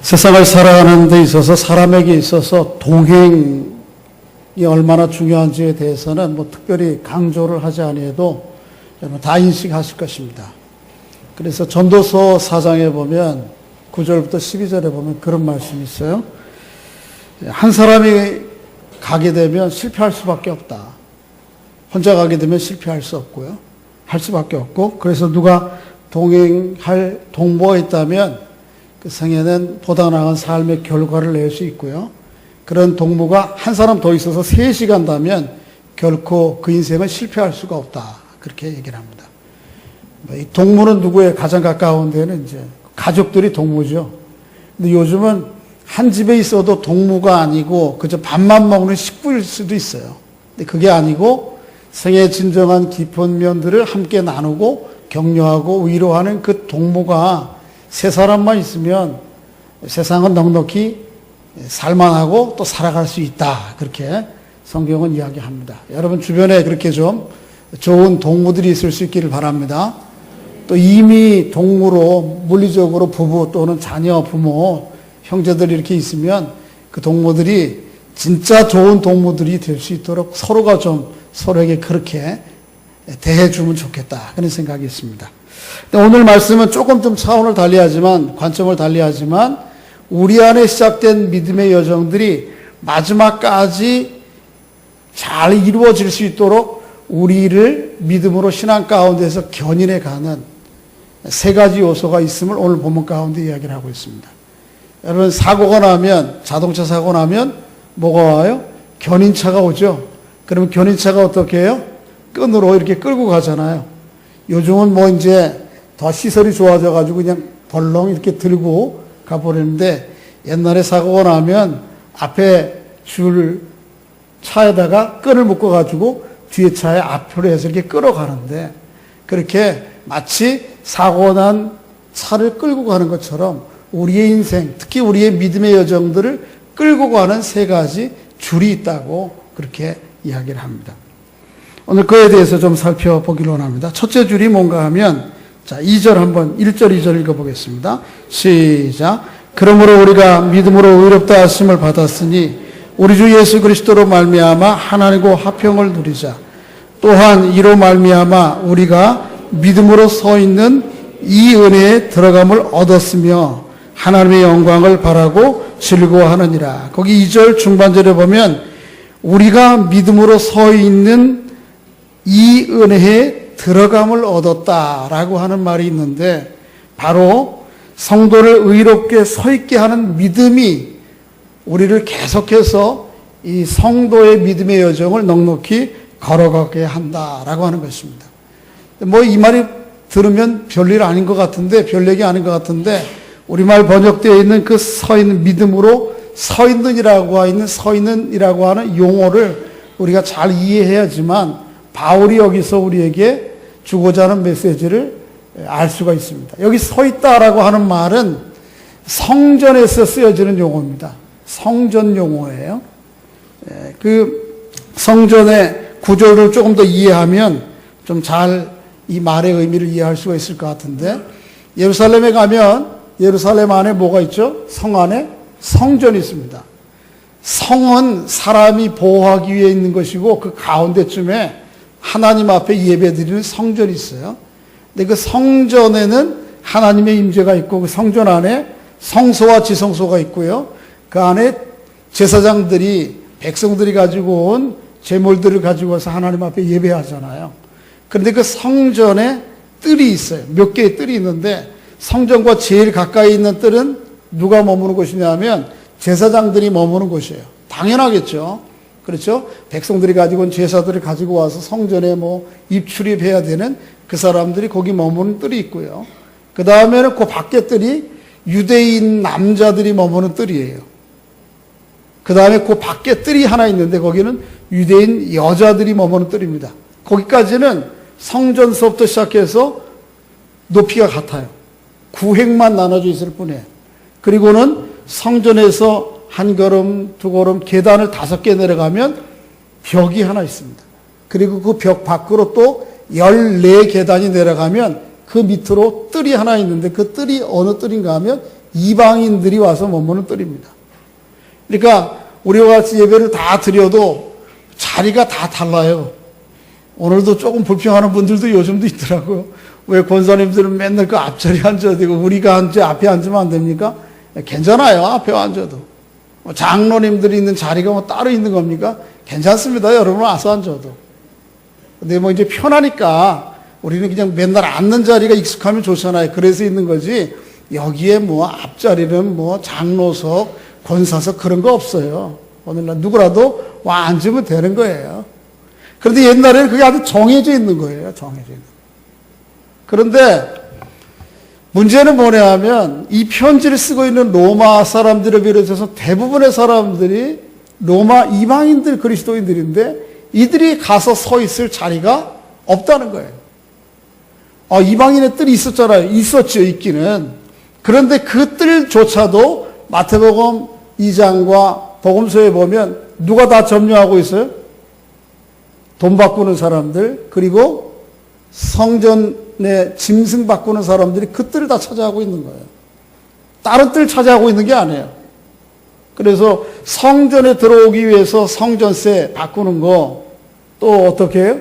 세상을 살아가는 데 있어서 사람에게 있어서 동행이 얼마나 중요한지에 대해서는 특별히 강조를 하지 아니해도 여러분 다 인식하실 것입니다. 그래서 전도서 4장에 보면 9절부터 12절에 보면 그런 말씀이 있어요. 한 사람이 가게 되면 실패할 수밖에 없다. 혼자 가게 되면 실패할 수 없고요. 할 수밖에 없고, 그래서 누가 동행할 동무가 있다면 그 생에는 보다 나은 삶의 결과를 낼 수 있고요. 그런 동무가 한 사람 더 있어서 셋이 간다면 결코 그 인생은 실패할 수가 없다. 그렇게 얘기를 합니다. 이 동무는 누구의 가장 가까운 데는 이제 가족들이 동무죠. 근데 요즘은 한 집에 있어도 동무가 아니고 그저 밥만 먹는 식구일 수도 있어요. 근데 그게 아니고 생의 진정한 깊은 면들을 함께 나누고 격려하고 위로하는 그 동무가 세 사람만 있으면 세상은 넉넉히 살만하고 또 살아갈 수 있다. 그렇게 성경은 이야기합니다. 여러분 주변에 그렇게 좀 좋은 동무들이 있을 수 있기를 바랍니다. 또 이미 동무로 물리적으로 부부 또는 자녀, 부모, 형제들이 이렇게 있으면 그 동무들이 진짜 좋은 동무들이 될 수 있도록 서로가 좀 서로에게 그렇게 대해주면 좋겠다. 그런 생각이 있습니다. 오늘 말씀은 조금 좀 차원을 달리하지만, 관점을 달리하지만, 우리 안에 시작된 믿음의 여정들이 마지막까지 잘 이루어질 수 있도록 우리를 믿음으로 신앙 가운데서 견인해 가는 세 가지 요소가 있음을 오늘 본문 가운데 이야기를 하고 있습니다. 여러분, 사고가 나면, 자동차 사고 나면 뭐가 와요? 견인차가 오죠. 그러면 견인차가 어떻게 해요? 끈으로 이렇게 끌고 가잖아요. 요즘은 이제 더 시설이 좋아져 가지고 그냥 벌렁 이렇게 들고 가버리는데, 옛날에 사고가 나면 앞에 줄 차에다가 끈을 묶어 가지고 뒤에 차에 앞으로 해서 이렇게 끌어가는데, 그렇게 마치 사고 난 차를 끌고 가는 것처럼 우리의 인생, 특히 우리의 믿음의 여정들을 끌고 가는 세 가지 줄이 있다고 그렇게 이야기를 합니다. 오늘 그에 대해서 좀 살펴보기로 원합니다. 첫째 줄이 뭔가 하면, 자, 2절 한번, 1절, 2절 읽어보겠습니다. 시작. 그러므로 우리가 믿음으로 의롭다 하심을 받았으니 우리 주 예수 그리스도로 말미암아 하나님과 화평을 누리자. 또한 이로 말미암아 우리가 믿음으로 서 있는 이 은혜에 들어감을 얻었으며 하나님의 영광을 바라고 즐거워하느니라. 거기 2절 중반절에 보면 우리가 믿음으로 서 있는 이 은혜에 들어감을 얻었다라고 하는 말이 있는데, 바로 성도를 의롭게 서 있게 하는 믿음이 우리를 계속해서 이 성도의 믿음의 여정을 넉넉히 걸어가게 한다라고 하는 것입니다. 이 말이 들으면 별일 아닌 것 같은데, 별 얘기 아닌 것 같은데, 우리말 번역되어 있는 그 서 있는 믿음으로 서 있는이라고 하는 용어를 우리가 잘 이해해야지만 바울이 여기서 우리에게 주고자 하는 메시지를 알 수가 있습니다. 여기 서 있다라고 하는 말은 성전에서 쓰여지는 용어입니다. 성전 용어예요. 그 성전의 구조를 조금 더 이해하면 좀 잘 이 말의 의미를 이해할 수가 있을 것 같은데, 예루살렘에 가면 예루살렘 안에 뭐가 있죠? 성 안에 성전이 있습니다. 성은 사람이 보호하기 위해 있는 것이고, 그 가운데쯤에 하나님 앞에 예배드리는 성전이 있어요. 근데 그 성전에는 하나님의 임재가 있고, 그 성전 안에 성소와 지성소가 있고요. 그 안에 제사장들이, 백성들이 가지고 온 제물들을 가지고 와서 하나님 앞에 예배하잖아요. 그런데 그 성전에 뜰이 있어요. 몇 개의 뜰이 있는데, 성전과 제일 가까이 있는 뜰은 누가 머무는 곳이냐 하면 제사장들이 머무는 곳이에요. 당연하겠죠. 그렇죠? 백성들이 가지고 온 제사들을 가지고 와서 성전에 입출입해야 되는 그 사람들이 거기 머무는 뜰이 있고요. 그 다음에는 그 밖에 뜰이 유대인 남자들이 머무는 뜰이에요. 그 다음에 그 밖에 뜰이 하나 있는데 거기는 유대인 여자들이 머무는 뜰입니다. 거기까지는 성전서부터 시작해서 높이가 같아요. 구획만 나눠져 있을 뿐이에요. 그리고는 성전에서 한 걸음, 두 걸음, 계단을 5개 내려가면 벽이 하나 있습니다. 그리고 그 벽 밖으로 또 14계단이 내려가면 그 밑으로 뜰이 하나 있는데, 그 뜰이 어느 뜰인가 하면 이방인들이 와서 머무는 뜰입니다. 그러니까 우리와 같이 예배를 다 드려도 자리가 다 달라요. 오늘도 조금 불평하는 분들도 요즘도 있더라고요. 왜 권사님들은 맨날 그 앞자리에 앉아야 되고 우리가 앞에 앉으면 안 됩니까? 괜찮아요. 앞에 앉아도. 장로님들이 있는 자리가 뭐 따로 있는 겁니까? 괜찮습니다. 여러분 와서 앉아도. 근데 뭐 이제 편하니까 우리는 그냥 맨날 앉는 자리가 익숙하면 좋잖아요. 그래서 있는 거지. 여기에 뭐 앞자리는 뭐 장로석, 권사석 그런 거 없어요. 오늘날 누구라도 와 앉으면 되는 거예요. 그런데 옛날에는 그게 아주 정해져 있는 거예요. 정해져 있는 거. 그런데 문제는 뭐냐 하면 이 편지를 쓰고 있는 로마 사람들을 비롯해서 대부분의 사람들이 로마 이방인들 그리스도인들인데 이들이 가서 서 있을 자리가 없다는 거예요. 이방인의 뜰이 있었잖아요. 있었죠. 있기는. 그런데 그 뜰조차도 마태복음 2장과 복음서에 보면 누가 다 점령하고 있어요? 돈 바꾸는 사람들, 그리고 성전에 짐승 바꾸는 사람들이 그 뜰을 다 차지하고 있는 거예요. 다른 뜰 차지하고 있는 게 아니에요. 그래서 성전에 들어오기 위해서 성전세 바꾸는 거, 또 어떻게 해요?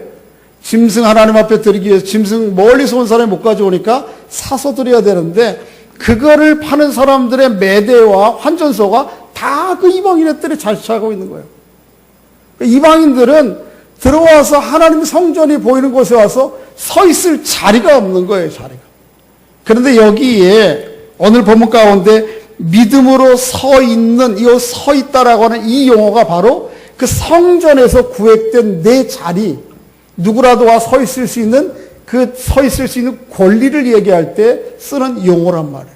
짐승 하나님 앞에 드리기 위해서 짐승 멀리서 온 사람이 못 가져오니까 사서 드려야 되는데 그거를 파는 사람들의 매대와 환전소가 다 그 이방인의 뜰에 자취하고 있는 거예요. 이방인들은 들어와서 하나님 성전이 보이는 곳에 와서 서 있을 자리가 없는 거예요. 자리가. 그런데 여기에 오늘 본문 가운데 믿음으로 서 있는, 이 서 있다라고 하는 이 용어가 바로 그 성전에서 구획된 내 자리, 누구라도 와 서 있을 수 있는 그 서 있을 수 있는 권리를 얘기할 때 쓰는 용어란 말이에요.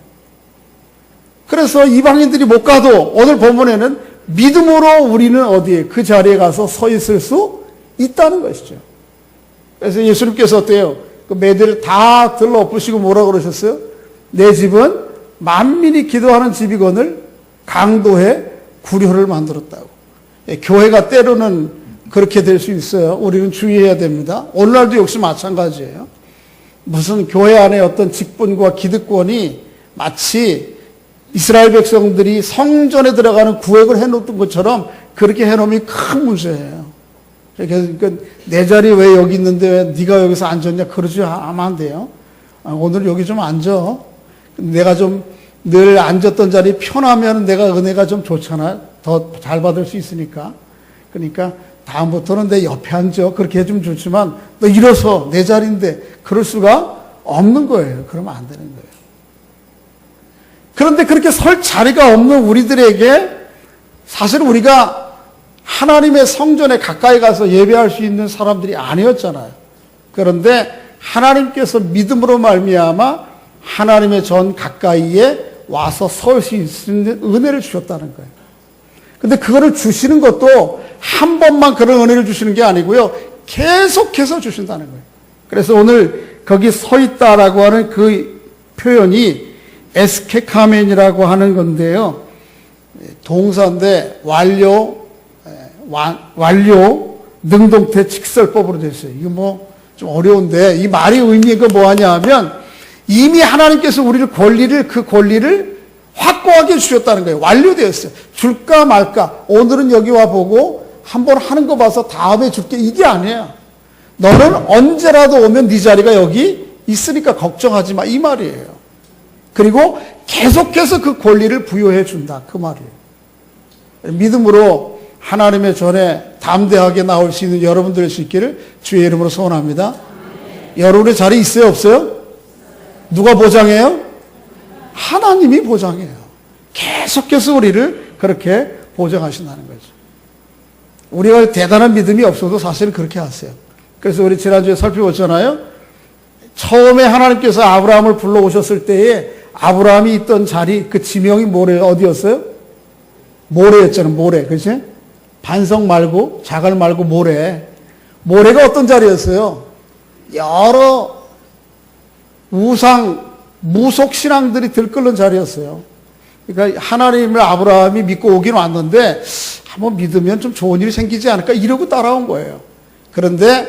그래서 이방인들이 못 가도 오늘 본문에는 믿음으로 우리는 어디에 그 자리에 가서 서 있을 수 있다는 것이죠. 그래서 예수님께서 어때요? 그 매대를 다 들러 엎으시고 뭐라 그러셨어요? 내 집은 만민이 기도하는 집이거늘 강도의 구려를 만들었다고. 교회가 때로는 그렇게 될 수 있어요. 우리는 주의해야 됩니다. 오늘날도 역시 마찬가지예요. 무슨 교회 안에 어떤 직분과 기득권이 마치 이스라엘 백성들이 성전에 들어가는 구획을 해놓던 것처럼 그렇게 해놓으면 큰 문제예요. 그러니까 내 자리 왜 여기 있는데 왜 네가 여기서 앉았냐 그러지 하면 안 돼요. 오늘 여기 좀 앉아. 내가 좀 늘 앉았던 자리 편하면 내가 은혜가 좀 좋잖아. 더 잘 받을 수 있으니까. 그러니까 다음부터는 내 옆에 앉아. 그렇게 해주면 좋지만 너 일어서 내 자리인데 그럴 수가 없는 거예요. 그러면 안 되는 거예요. 그런데 그렇게 설 자리가 없는 우리들에게 사실 우리가 하나님의 성전에 가까이 가서 예배할 수 있는 사람들이 아니었잖아요. 그런데 하나님께서 믿음으로 말미암아 하나님의 전 가까이에 와서 설 수 있는 은혜를 주셨다는 거예요. 근데 그거를 주시는 것도 한 번만 그런 은혜를 주시는 게 아니고요. 계속해서 주신다는 거예요. 그래서 오늘 거기 서 있다라고 하는 그 표현이 에스케카멘이라고 하는 건데요. 동사인데 완료, 능동태 직설법으로 되어 있어요. 이거 뭐 좀 어려운데 이 말이 의미가 뭐하냐 하면 이미 하나님께서 우리를 그 권리를 확고하게 주셨다는 거예요. 완료되었어요. 줄까 말까. 오늘은 여기 와 보고 한번 하는 거 봐서 다음에 줄게. 이게 아니에요. 너는 언제라도 오면 네 자리가 여기 있으니까 걱정하지 마. 이 말이에요. 그리고 계속해서 그 권리를 부여해 준다. 그 말이에요. 믿음으로 하나님의 전에 담대하게 나올 수 있는 여러분들 될 수 있기를 주의 이름으로 소원합니다. 여러분의 자리 있어요? 없어요? 누가 보장해요? 하나님이 보장해요. 계속해서 우리를 그렇게 보장하신다는 거죠. 우리가 대단한 믿음이 없어도 사실은 그렇게 하세요. 그래서 우리 지난주에 살펴봤잖아요. 처음에 하나님께서 아브라함을 불러오셨을 때에 아브라함이 있던 자리, 그 지명이 뭐래요? 어디였어요? 모래였잖아요. 모래. 그치? 반석 말고, 자갈 말고 모래. 모래가 어떤 자리였어요? 여러 우상, 무속신앙들이 들끓는 자리였어요. 그러니까 하나님을 아브라함이 믿고 오긴 왔는데 한번 믿으면 좀 좋은 일이 생기지 않을까 이러고 따라온 거예요. 그런데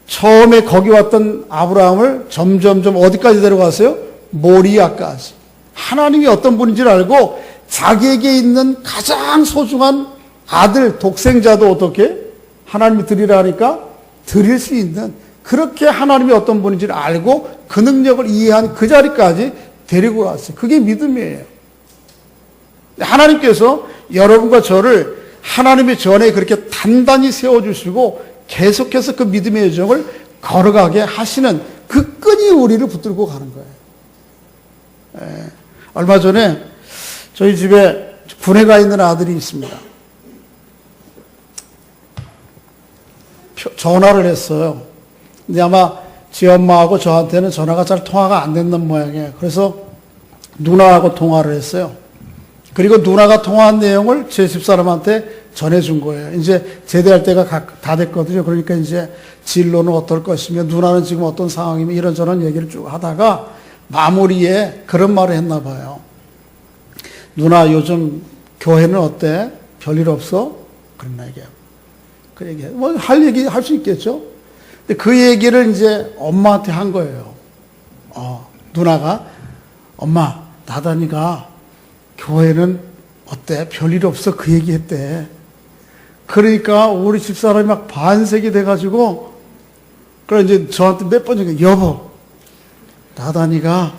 처음에 거기 왔던 아브라함을 점점점 어디까지 데려갔어요? 모리아까지. 하나님이 어떤 분인지를 알고 자기에게 있는 가장 소중한 아들, 독생자도 어떻게 하나님이 드리라 하니까 드릴 수 있는, 그렇게 하나님이 어떤 분인지를 알고 그 능력을 이해한 그 자리까지 데리고 왔어요. 그게 믿음이에요. 하나님께서 여러분과 저를 하나님의 전에 그렇게 단단히 세워주시고 계속해서 그 믿음의 여정을 걸어가게 하시는 그 끈이 우리를 붙들고 가는 거예요. 얼마 전에 저희 집에 군에 가 있는 아들이 있습니다. 전화를 했어요. 근데 아마 지 엄마하고 저한테는 전화가 잘 통화가 안 됐는 모양이에요. 그래서 누나하고 통화를 했어요. 그리고 누나가 통화한 내용을 제 집사람한테 전해준 거예요. 이제 제대할 때가 다 됐거든요. 그러니까 이제 진로는 어떨 것이며 누나는 지금 어떤 상황이며 이런저런 얘기를 쭉 하다가 마무리에 그런 말을 했나 봐요. 누나 요즘 교회는 어때? 별일 없어? 그런 얘기예요. 그 얘기, 뭐 할 얘기 할 수 있겠죠? 근데 그 얘기를 이제 엄마한테 한 거예요. 누나가 엄마, 나단이가 교회는 어때? 별일 없어? 그 얘기 했대. 그러니까 우리 집사람이 막 반색이 돼가지고, 그래 이제 저한테 몇 번 전에 여보, 나단이가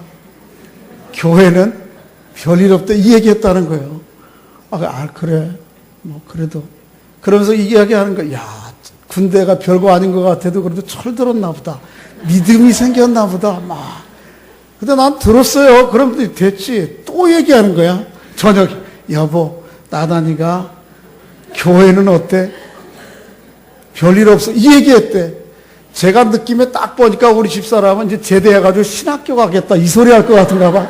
교회는 별일 없대. 이 얘기 했다는 거예요. 그래. 뭐, 그래도. 그러면서 이 이야기 하는 거야. 야, 군대가 별거 아닌 것 같아도 그래도 철들었나 보다. 믿음이 생겼나 보다. 막. 근데 난 들었어요. 그럼 됐지. 또 얘기하는 거야. 저녁에. 여보, 나단이가 교회는 어때? 별일 없어. 이 얘기했대. 제가 느낌에 딱 보니까 우리 집사람은 이제 제대해가지고 신학교 가겠다. 이 소리 할 것 같은가 봐.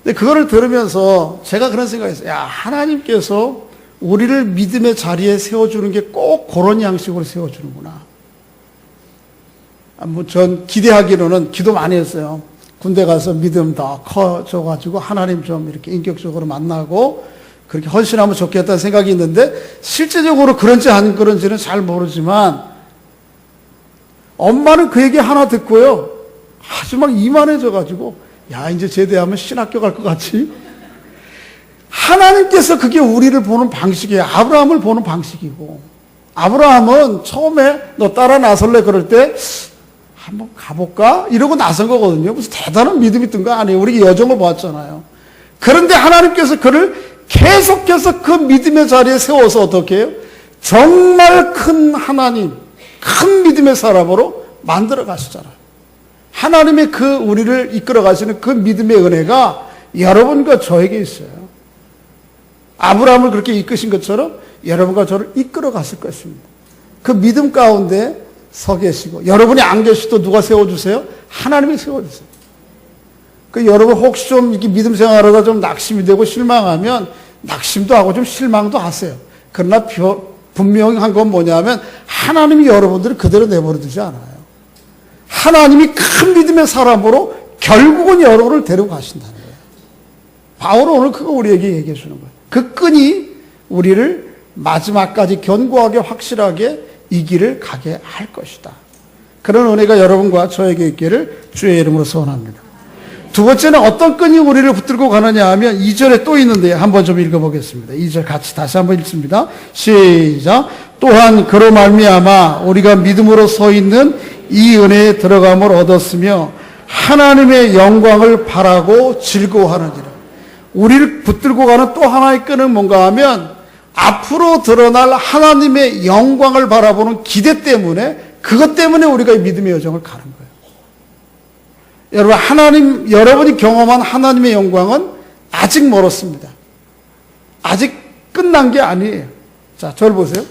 근데 그거를 들으면서 제가 그런 생각이 있어요. 야, 하나님께서 우리를 믿음의 자리에 세워주는 게 꼭 그런 양식으로 세워주는구나. 뭐 전 기대하기로는 기도 많이 했어요. 군대 가서 믿음 더 커져가지고 하나님 좀 이렇게 인격적으로 만나고 그렇게 헌신하면 좋겠다는 생각이 있는데 실제적으로 그런지 안 그런지는 잘 모르지만 엄마는 그 얘기 하나 듣고요. 아주 막 이만해져가지고 야, 이제 제대하면 신학교 갈 것 같지? 하나님께서 그게 우리를 보는 방식이에요. 아브라함을 보는 방식이고. 아브라함은 처음에 너 따라 나설래 그럴 때 한번 가볼까? 이러고 나선 거거든요. 무슨 대단한 믿음이 있던 거 아니에요. 우리 여정을 보았잖아요. 그런데 하나님께서 그를 계속해서 그 믿음의 자리에 세워서 어떻게 해요? 정말 큰 하나님, 큰 믿음의 사람으로 만들어 가시잖아요. 하나님의 그 우리를 이끌어 가시는 그 믿음의 은혜가 여러분과 저에게 있어요. 아브라함을 그렇게 이끄신 것처럼 여러분과 저를 이끌어 갔을 것입니다. 그 믿음 가운데 서 계시고 여러분이 안 계시도 누가 세워주세요? 하나님이 세워주세요. 그 여러분 혹시 좀 이렇게 믿음 생활하다가 좀 낙심이 되고 실망하면 낙심도 하고 좀 실망도 하세요. 그러나 분명한 건 뭐냐면 하나님이 여러분들을 그대로 내버려 두지 않아요. 하나님이 큰 믿음의 사람으로 결국은 여러분을 데리고 가신다는 거예요. 바울은 오늘 그거 우리에게 얘기해 주는 거예요. 그 끈이 우리를 마지막까지 견고하게 확실하게 이 길을 가게 할 것이다. 그런 은혜가 여러분과 저에게 있기를 주의 이름으로 소원합니다. 두 번째는 어떤 끈이 우리를 붙들고 가느냐 하면 2절에 또 있는데 한번 좀 읽어보겠습니다. 2절 같이 다시 한번 읽습니다. 시작. 또한 그로 말미암아 우리가 믿음으로 서 있는 이 은혜에 들어감을 얻었으며 하나님의 영광을 바라고 즐거워하느니라. 우리를 붙들고 가는 또 하나의 끈은 뭔가 하면 앞으로 드러날 하나님의 영광을 바라보는 기대 때문에 그것 때문에 우리가 이 믿음의 여정을 가는 거예요. 여러분, 여러분이 경험한 하나님의 영광은 아직 멀었습니다. 아직 끝난 게 아니에요. 자, 저를 보세요.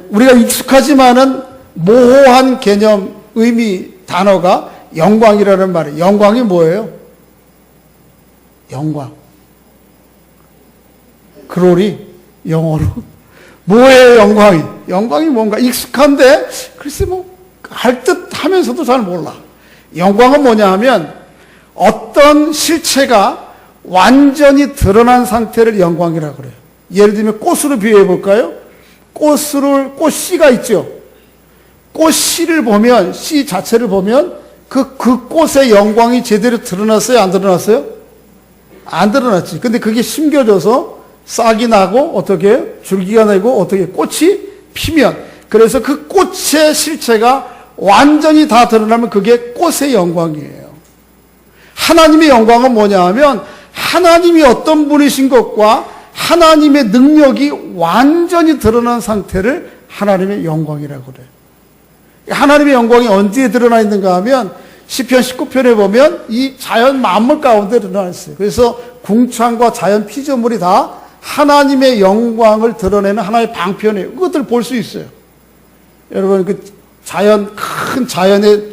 우리가 익숙하지만은 모호한 개념, 의미, 단어가 영광이라는 말이에요. 영광이 뭐예요? 영광. 글로리, 영어로. 뭐예요, 영광이? 영광이 뭔가 익숙한데, 글쎄 할 듯 하면서도 잘 몰라. 영광은 뭐냐 하면, 어떤 실체가 완전히 드러난 상태를 영광이라고 그래요. 예를 들면 꽃으로 비유해 볼까요? 꽃씨가 있죠. 꽃씨를 보면, 씨 자체를 보면 그 꽃의 영광이 제대로 드러났어요? 안 드러났어요? 안 드러났지. 근데 그게 심겨져서 싹이 나고 어떻게 줄기가 나고 어떻게 꽃이 피면, 그래서 그 꽃의 실체가 완전히 다 드러나면 그게 꽃의 영광이에요. 하나님의 영광은 뭐냐 하면 하나님이 어떤 분이신 것과 하나님의 능력이 완전히 드러난 상태를 하나님의 영광이라고 그래요. 하나님의 영광이 언제 드러나 있는가 하면 시편 19편에 보면 이 자연 만물 가운데 드러나 있어요. 그래서 궁창과 자연 피조물이 다 하나님의 영광을 드러내는 하나의 방편이에요. 그것들 볼 수 있어요. 여러분 그 큰 자연의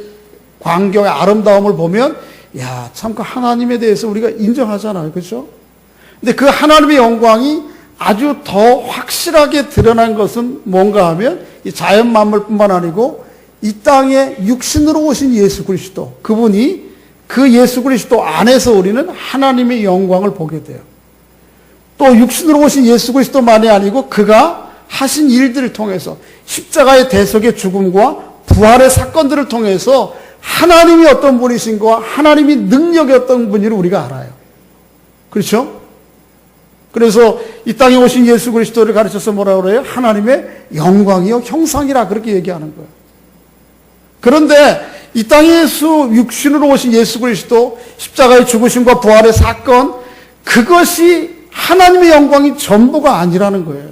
광경의 아름다움을 보면 야, 참 그 하나님에 대해서 우리가 인정하잖아요. 그렇죠? 근데 그 하나님의 영광이 아주 더 확실하게 드러난 것은 뭔가 하면 이 자연 만물뿐만 아니고 이 땅에 육신으로 오신 예수 그리스도, 그분이 그 예수 그리스도 안에서 우리는 하나님의 영광을 보게 돼요. 또 육신으로 오신 예수 그리스도만이 아니고 그가 하신 일들을 통해서 십자가의 대속의 죽음과 부활의 사건들을 통해서 하나님이 어떤 분이신가, 하나님이 능력이 어떤 분인지를 우리가 알아요. 그렇죠? 그래서 이 땅에 오신 예수 그리스도를 가르쳐서 뭐라고 그래요? 하나님의 영광이요 형상이라 그렇게 얘기하는 거예요. 그런데 이 땅에서 육신으로 오신 예수 그리스도 십자가의 죽으심과 부활의 사건, 그것이 하나님의 영광이 전부가 아니라는 거예요.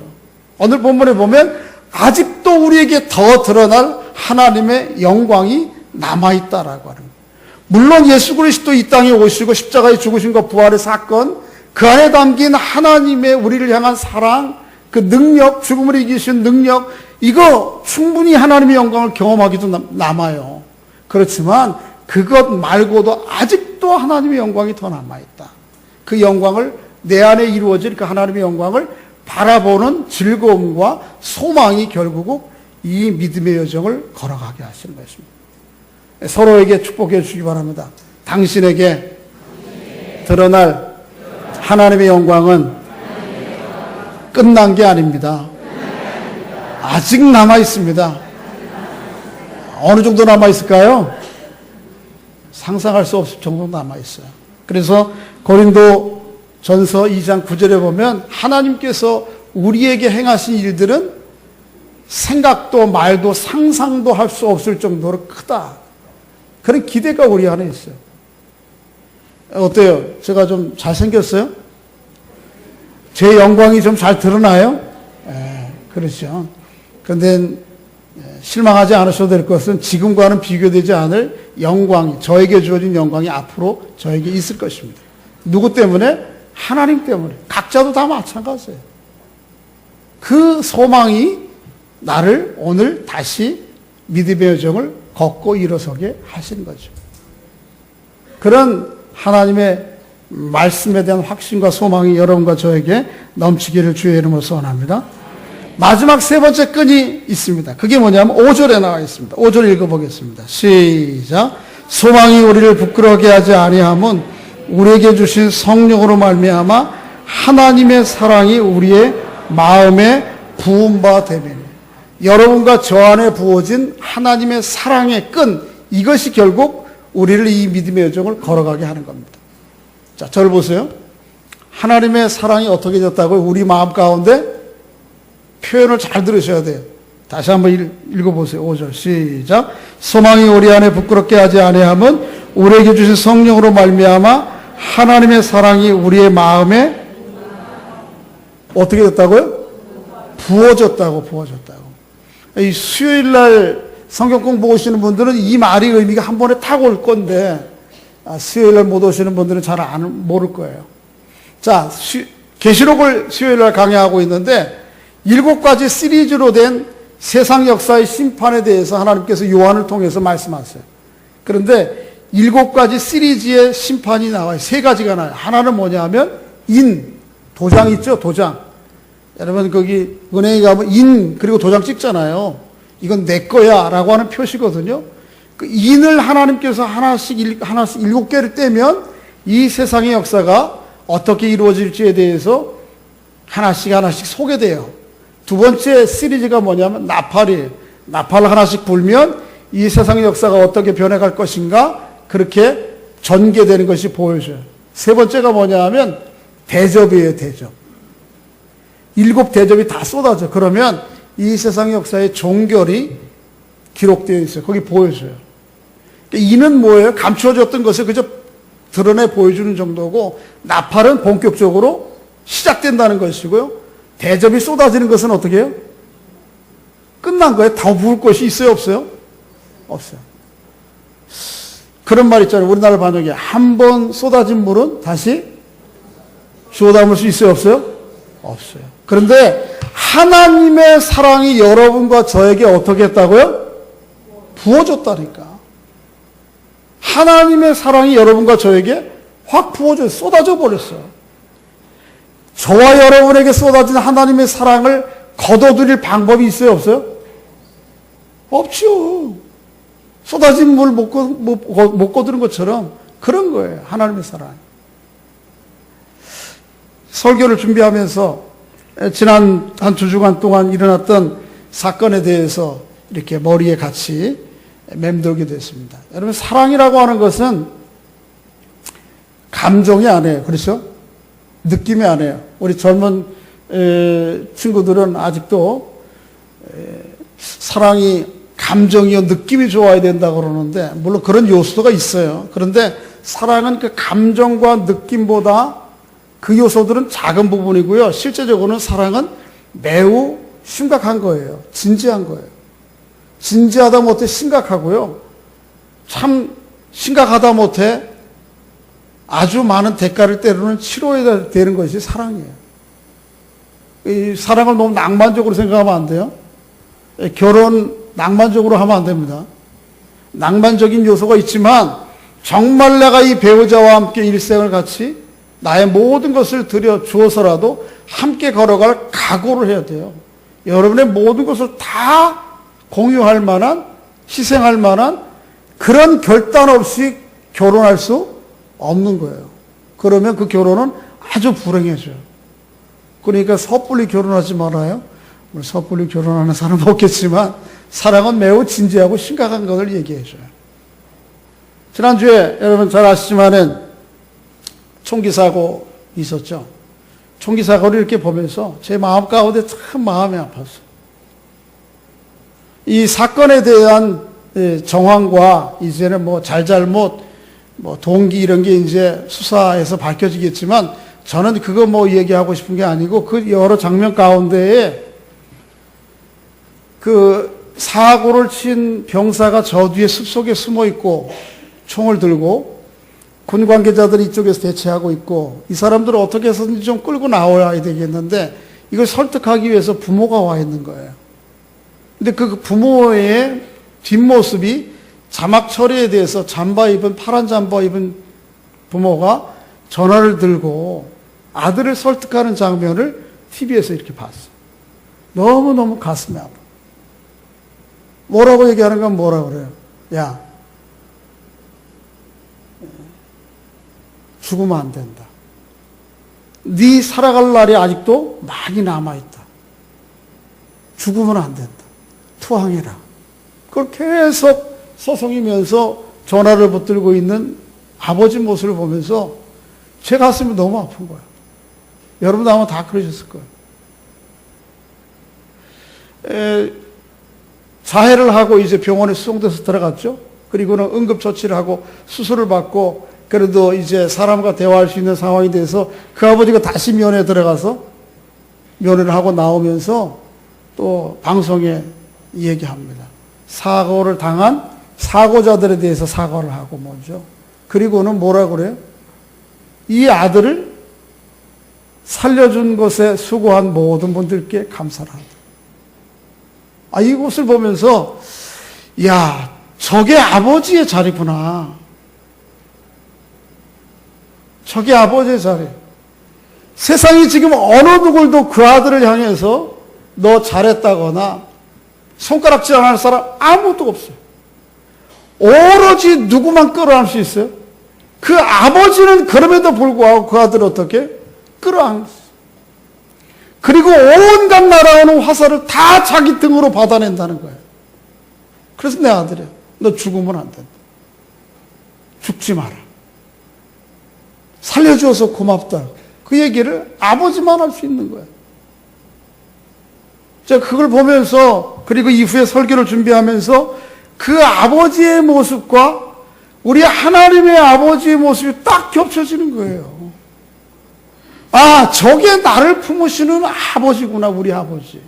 오늘 본문에 보면 아직도 우리에게 더 드러날 하나님의 영광이 남아있다라고 하는 거예요. 물론 예수 그리스도 이 땅에 오시고 십자가의 죽으심과 부활의 사건, 그 안에 담긴 하나님의 우리를 향한 사랑, 그 능력, 죽음을 이기신 능력, 이거 충분히 하나님의 영광을 경험하기도 남아요. 그렇지만 그것 말고도 아직도 하나님의 영광이 더 남아있다. 그 영광을, 내 안에 이루어질 그 하나님의 영광을 바라보는 즐거움과 소망이 결국 이 믿음의 여정을 걸어가게 하시는 것입니다. 서로에게 축복해 주시기 바랍니다. 당신에게 드러날 하나님의 영광은 끝난 게 아닙니다. 아직 남아 있습니다. 어느 정도 남아 있을까요? 상상할 수 없을 정도 남아 있어요. 그래서 고린도 전서 2장 9절에 보면 하나님께서 우리에게 행하신 일들은 생각도 말도 상상도 할 수 없을 정도로 크다. 그런 기대가 우리 안에 있어요. 어때요? 제가 좀 잘생겼어요? 제 영광이 좀 잘 드러나요? 그렇죠. 그런데 실망하지 않으셔도 될 것은 지금과는 비교되지 않을 영광이, 저에게 주어진 영광이 앞으로 저에게 있을 것입니다. 누구 때문에? 하나님 때문에. 각자도 다 마찬가지예요. 그 소망이 나를 오늘 다시 믿음의 여정을 걷고 일어서게 하시는 거죠. 그런 하나님의 말씀에 대한 확신과 소망이 여러분과 저에게 넘치기를 주의 이름으로 소원합니다. 마지막 세 번째 끈이 있습니다. 그게 뭐냐면 5절에 나와 있습니다. 5절 읽어보겠습니다. 시작. 소망이 우리를 부끄러워하게 하지 아니함은 우리에게 주신 성령으로 말미암아 하나님의 사랑이 우리의 마음에 부은 바 되매니. 여러분과 저 안에 부어진 하나님의 사랑의 끈, 이것이 결국 우리를 이 믿음의 여정을 걸어가게 하는 겁니다. 자, 저를 보세요. 하나님의 사랑이 어떻게 졌다고요? 우리 마음 가운데 표현을 잘 들으셔야 돼요. 다시 한번 읽어보세요. 5절 시작. 소망이 우리 안에 부끄럽게 하지 아니함은 우리에게 주신 성령으로 말미암아 하나님의 사랑이 우리의 마음에 어떻게 됐다고요? 부어졌다고. 이 수요일날 성경 공부 오시는 분들은 이 말이 의미가 한 번에 탁 올 건데 수요일날 못 오시는 분들은 잘 모를 거예요. 자, 계시록을 수요일날 강의하고 있는데 7가지 시리즈로 된 세상 역사의 심판에 대해서 하나님께서 요한을 통해서 말씀하세요. 그런데 7가지 시리즈의 심판이 나와요. 3가지가 나와요. 하나는 뭐냐 하면 도장 있죠? 도장. 여러분 거기 은행에 가면 그리고 도장 찍잖아요. 이건 내 거야 라고 하는 표시거든요. 그 인을 하나님께서 하나씩 7개를 떼면 이 세상의 역사가 어떻게 이루어질지에 대해서 하나씩 소개돼요. 두 번째 시리즈가 뭐냐면 나팔이에요. 나팔을 하나씩 불면 이 세상의 역사가 어떻게 변해갈 것인가 그렇게 전개되는 것이 보여져요. 세 번째가 뭐냐 하면 대접이에요. 대접. 7 대접이 다 쏟아져. 그러면 이 세상의 역사의 종결이 기록되어 있어요. 거기 보여줘요. 이는 뭐예요? 감추어졌던 것을 그저 드러내 보여주는 정도고, 나팔은 본격적으로 시작된다는 것이고요. 대접이 쏟아지는 것은 어떻게 해요? 끝난 거예요. 더 부을 것이 있어요? 없어요? 없어요. 그런 말 있잖아요. 우리나라 반역에 한 번 쏟아진 물은 다시 주워 담을 수 있어요? 없어요? 없어요. 그런데 하나님의 사랑이 여러분과 저에게 어떻게 했다고요? 부어졌다니까. 하나님의 사랑이 여러분과 저에게 확 부어져 쏟아져 버렸어요. 저와 여러분에게 쏟아진 하나님의 사랑을 걷어들일 방법이 있어요? 없어요? 없죠. 쏟아진 물 못 거두는 것처럼 그런 거예요. 하나님의 사랑. 설교를 준비하면서 지난 한 2주간 동안 일어났던 사건에 대해서 이렇게 머리에 같이 맴돌게 됐습니다. 여러분, 사랑이라고 하는 것은 감정이 아니에요. 그렇죠? 느낌이 아니에요. 우리 젊은 친구들은 아직도 사랑이 감정이요, 느낌이 좋아야 된다고 그러는데, 물론 그런 요소가 있어요. 그런데 사랑은 그 감정과 느낌보다 그 요소들은 작은 부분이고요. 실제적으로는 사랑은 매우 심각한 거예요. 진지한 거예요. 진지하다 못해 심각하고요. 참 심각하다 못해 아주 많은 대가를 때로는 치러야 되는 것이 사랑이에요. 이 사랑을 너무 낭만적으로 생각하면 안 돼요. 결혼 낭만적으로 하면 안 됩니다. 낭만적인 요소가 있지만 정말 내가 이 배우자와 함께 일생을 같이 나의 모든 것을 들여 주어서라도 함께 걸어갈 각오를 해야 돼요. 여러분의 모든 것을 다 공유할 만한, 희생할 만한 그런 결단 없이 결혼할 수 없는 거예요. 그러면 그 결혼은 아주 불행해져요. 그러니까 섣불리 결혼하지 말아요. 섣불리 결혼하는 사람은 없겠지만 사랑은 매우 진지하고 심각한 것을 얘기해줘요. 지난주에 여러분 잘 아시지만은 총기 사고 있었죠. 총기 사고를 이렇게 보면서 제 마음 가운데 참 마음이 아팠어요. 이 사건에 대한 정황과 이제는 뭐 잘잘못, 뭐 동기 이런 게 이제 수사에서 밝혀지겠지만 저는 그거 뭐 얘기하고 싶은 게 아니고 그 여러 장면 가운데에 그 사고를 친 병사가 저 뒤에 숲속에 숨어 있고 총을 들고 군 관계자들이 이쪽에서 대치하고 있고 이 사람들을 어떻게 해서든지 좀 끌고 나와야 되겠는데 이걸 설득하기 위해서 부모가 와 있는 거예요. 근데 그 부모의 뒷모습이 자막 처리에 대해서 파란 잠바 입은 부모가 전화를 들고 아들을 설득하는 장면을 TV에서 이렇게 봤어요. 너무너무 가슴이 아파. 뭐라고 얘기하는 건 뭐라고 그래요? 야, 죽으면 안 된다. 네 살아갈 날이 아직도 많이 남아있다. 죽으면 안 된다. 투항해라. 그걸 계속 서성이면서 전화를 붙들고 있는 아버지 모습을 보면서 제 가슴이 너무 아픈 거예요. 여러분도 아마 다 그러셨을 거예요. 자해를 하고 이제 병원에 수송돼서 들어갔죠. 그리고는 응급처치를 하고 수술을 받고 그래도 이제 사람과 대화할 수 있는 상황이 돼서 그 아버지가 다시 면회에 들어가서 면회를 하고 나오면서 또 방송에 얘기합니다. 사고를 당한 사고자들에 대해서 사과를 하고 먼저. 그리고는 뭐라고 그래요? 이 아들을 살려준 것에 수고한 모든 분들께 감사를 한다. 이것을 보면서 야, 저게 아버지의 자리구나. 저게 아버지의 자리. 세상이 지금 어느 누굴도 그 아들을 향해서 너 잘했다거나 손가락질 안 할 사람 아무도 없어요. 오로지 누구만 끌어안을 수 있어요? 그 아버지는 그럼에도 불구하고 그 아들을 어떻게 끌어안았어요. 그리고 온갖 날아오는 화살을 다 자기 등으로 받아낸다는 거예요. 그래서 내 아들이야. 너 죽으면 안 된다. 죽지 마라. 살려줘서 고맙다. 그 얘기를 아버지만 할 수 있는 거예요. 제가 그걸 보면서, 그리고 이후에 설교를 준비하면서 그 아버지의 모습과 우리 하나님의 아버지의 모습이 딱 겹쳐지는 거예요. 아, 저게 나를 품으시는 아버지구나, 우리 아버지.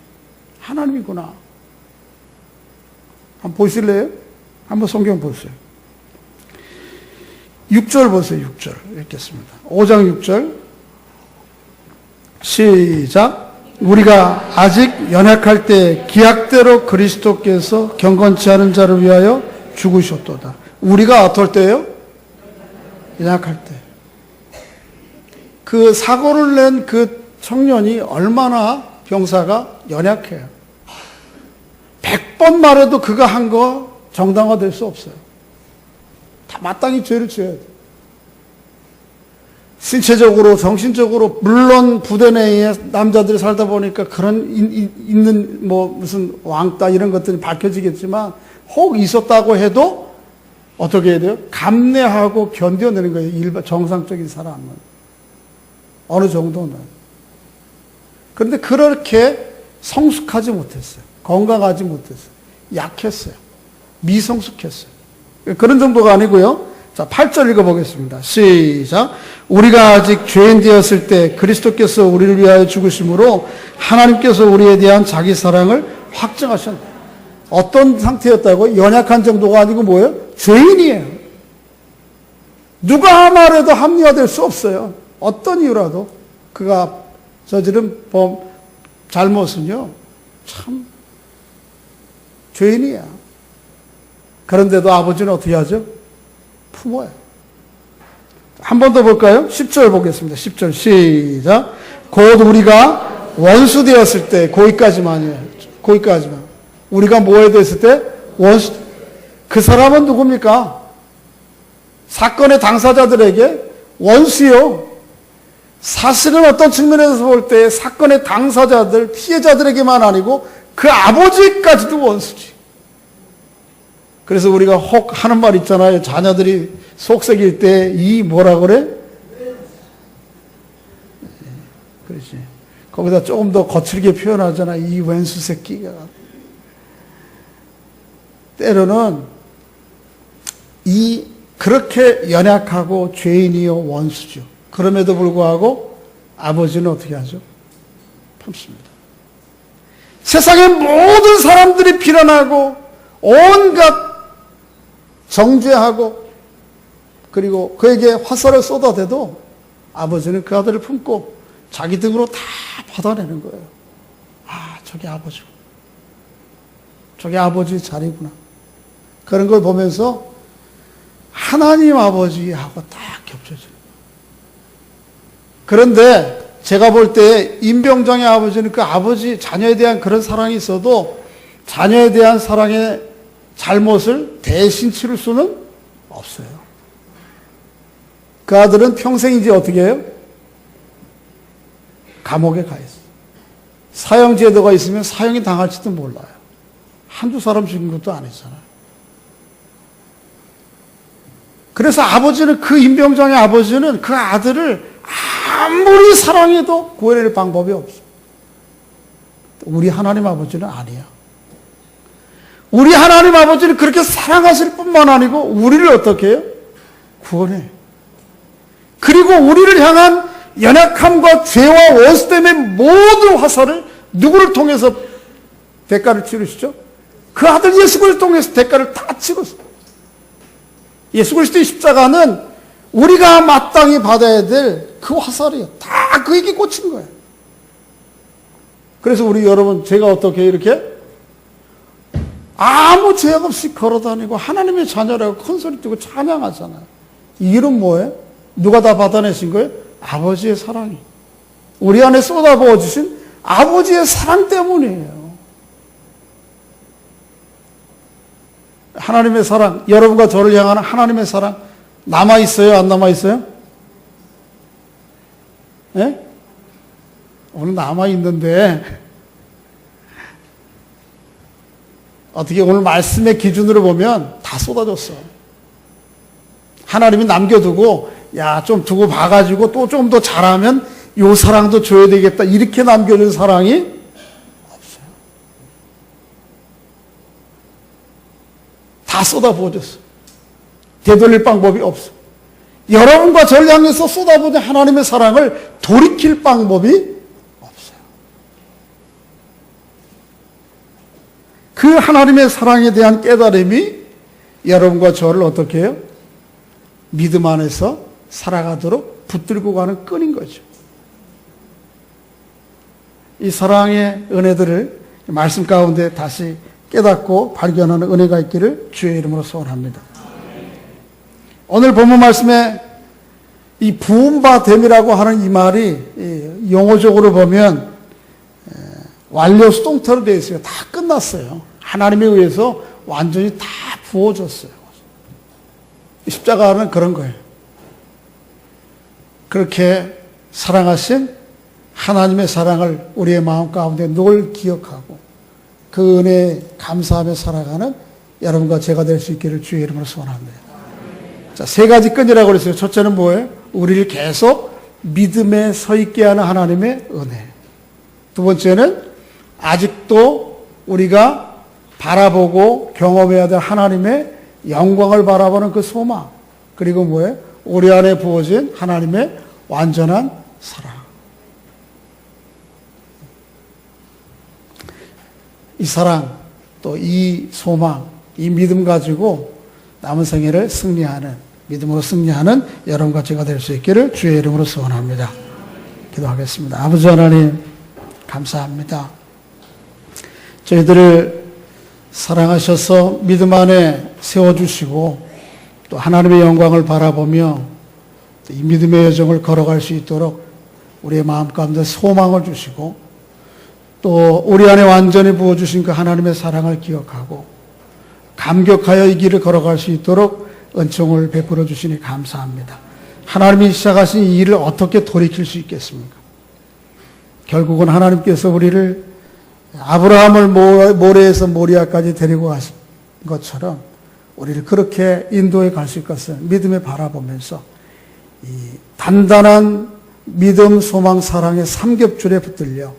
하나님이구나. 한번 보실래요? 한번 성경 보세요. 6절 보세요, 6절. 읽겠습니다. 5장 6절. 시작. 우리가 아직 연약할 때 기약대로 그리스도께서 경건치 않은 자를 위하여 죽으셨도다. 우리가 어떨 때예요? 연약할 때. 그 사고를 낸 그 청년이 얼마나 병사가 연약해요. 100번 말해도 그가 한 거 정당화될 수 없어요. 다 마땅히 죄를 지어야 돼요. 신체적으로, 정신적으로, 물론 부대 내에 남자들이 살다 보니까 그런 있는 무슨 왕따 이런 것들이 밝혀지겠지만 혹 있었다고 해도 어떻게 해야 돼요? 감내하고 견뎌내는 거예요. 일반 정상적인 사람은. 어느 정도는. 그런데 그렇게 성숙하지 못했어요. 건강하지 못했어요. 약했어요. 미성숙했어요. 그런 정도가 아니고요. 자, 8절 읽어보겠습니다. 시작. 우리가 아직 죄인 되었을 때 그리스도께서 우리를 위하여 죽으심으로 하나님께서 우리에 대한 자기 사랑을 확증하셨다. 어떤 상태였다고? 연약한 정도가 아니고 뭐예요? 죄인이에요. 누가 말해도 합리화될 수 없어요. 어떤 이유라도 그가 저지른 잘못은요, 참 죄인이야. 그런데도 아버지는 어떻게 하죠? 품어요. 한 번 더 볼까요? 10절 보겠습니다. 10절 시작. 곧 우리가 원수 되었을 때, 거기까지만이에요. 거기까지만. 우리가 뭐에 됐을 때? 원수. 그 사람은 누굽니까? 사건의 당사자들에게 원수요. 사실은 어떤 측면에서 볼 때 사건의 당사자들, 피해자들에게만 아니고 그 아버지까지도 원수지. 그래서 우리가 혹 하는 말 있잖아요. 자녀들이 속색일 때 이 뭐라 그래? 그렇지. 거기다 조금 더 거칠게 표현하잖아. 이 왼수 새끼가. 때로는 그렇게 연약하고 죄인이요 원수죠. 그럼에도 불구하고 아버지는 어떻게 하죠? 품습니다. 세상의 모든 사람들이 비난하고 온갖 정죄하고 그리고 그에게 화살을 쏟아대도 아버지는 그 아들을 품고 자기 등으로 다 받아내는 거예요. 아, 저게 아버지고. 저게 아버지의 자리구나. 그런 걸 보면서 하나님 아버지하고 딱 겹쳐져요. 그런데 제가 볼 때 임병장의 아버지는 그 아버지, 자녀에 대한 그런 사랑이 있어도 자녀에 대한 사랑의 잘못을 대신 치를 수는 없어요. 그 아들은 평생 이제 어떻게 해요? 감옥에 가 있어요. 사형제도가 있으면 사형이 당할지도 몰라요. 한두 사람 죽인 것도 아니잖아요. 그래서 아버지는, 그 임병장의 아버지는 그 아들을 아무리 사랑해도 구해낼 방법이 없어요. 우리 하나님 아버지는 아니야. 우리 하나님 아버지는 그렇게 사랑하실 뿐만 아니고 우리를 어떻게 해요? 구원해. 그리고 우리를 향한 연약함과 죄와 원수 때문에 모든 화살을 누구를 통해서 대가를 치르시죠? 그 아들 예수 그리스도를 통해서 대가를 다 치렀어요. 예수 그리스도의 십자가는 우리가 마땅히 받아야 될 그 화살이에요. 다 그에게 꽂힌 거예요. 그래서 우리 여러분, 제가 어떻게 이렇게 아무 죄악 없이 걸어다니고 하나님의 자녀라고 큰 소리 띄고 찬양하잖아요. 이 일은 뭐예요? 누가 다 받아내신 거예요? 아버지의 사랑이. 우리 안에 쏟아부어 주신 아버지의 사랑 때문이에요. 하나님의 사랑, 여러분과 저를 향하는 하나님의 사랑 남아있어요? 안 남아있어요? 예? 오늘 남아있는데 어떻게 오늘 말씀의 기준으로 보면 다 쏟아졌어. 하나님이 남겨두고 야, 좀 두고 봐가지고 또 좀 더 잘하면 요 사랑도 줘야 되겠다. 이렇게 남겨준 사랑이 없어요. 다 쏟아부어졌어. 되돌릴 방법이 없어. 여러분과 저를 향해서 쏟아부어진 하나님의 사랑을 돌이킬 방법이 없어요. 그 하나님의 사랑에 대한 깨달음이 여러분과 저를 어떻게 해요? 믿음 안에서 살아가도록 붙들고 가는 끈인 거죠. 이 사랑의 은혜들을 말씀 가운데 다시 깨닫고 발견하는 은혜가 있기를 주의 이름으로 소원합니다. 오늘 본문 말씀에 이 부음바 됨이라고 하는 이 말이 용어적으로 보면 완료 수동태로 되어 있어요. 다 끝났어요. 하나님에 의해서 완전히 다 부어졌어요. 십자가는 그런 거예요. 그렇게 사랑하신 하나님의 사랑을 우리의 마음 가운데 늘 기억하고 그 은혜에 감사하며 살아가는 여러분과 제가 될 수 있기를 주의 이름으로 소원합니다. 자, 세 가지 끈이라고 그랬어요. 첫째는 뭐예요? 우리를 계속 믿음에 서 있게 하는 하나님의 은혜. 두 번째는 아직도 우리가 바라보고 경험해야 될 하나님의 영광을 바라보는 그 소망. 그리고 뭐예요? 우리 안에 부어진 하나님의 완전한 사랑. 이 사랑, 또 이 소망, 이 믿음 가지고 남은 생애를 승리하는, 믿음으로 승리하는 여러분과 제가 될 수 있기를 주의 이름으로 소원합니다. 기도하겠습니다. 아버지 하나님, 감사합니다. 저희들을 사랑하셔서 믿음 안에 세워주시고 또 하나님의 영광을 바라보며 이 믿음의 여정을 걸어갈 수 있도록 우리의 마음 가운데 소망을 주시고 또 우리 안에 완전히 부어주신 그 하나님의 사랑을 기억하고 감격하여 이 길을 걸어갈 수 있도록 은총을 베풀어 주시니 감사합니다. 하나님이 시작하신 이 일을 어떻게 돌이킬 수 있겠습니까? 결국은 하나님께서 우리를 아브라함을 모레에서 모리아까지 데리고 가신 것처럼 우리를 그렇게 인도해 가실 것을 믿음에 바라보면서 이 단단한 믿음, 소망, 사랑의 삼겹줄에 붙들려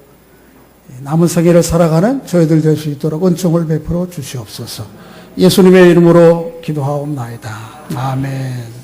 남은 생애를 살아가는 저희들 될 수 있도록 은총을 베풀어 주시옵소서. 예수님의 이름으로 기도하옵나이다. 아멘.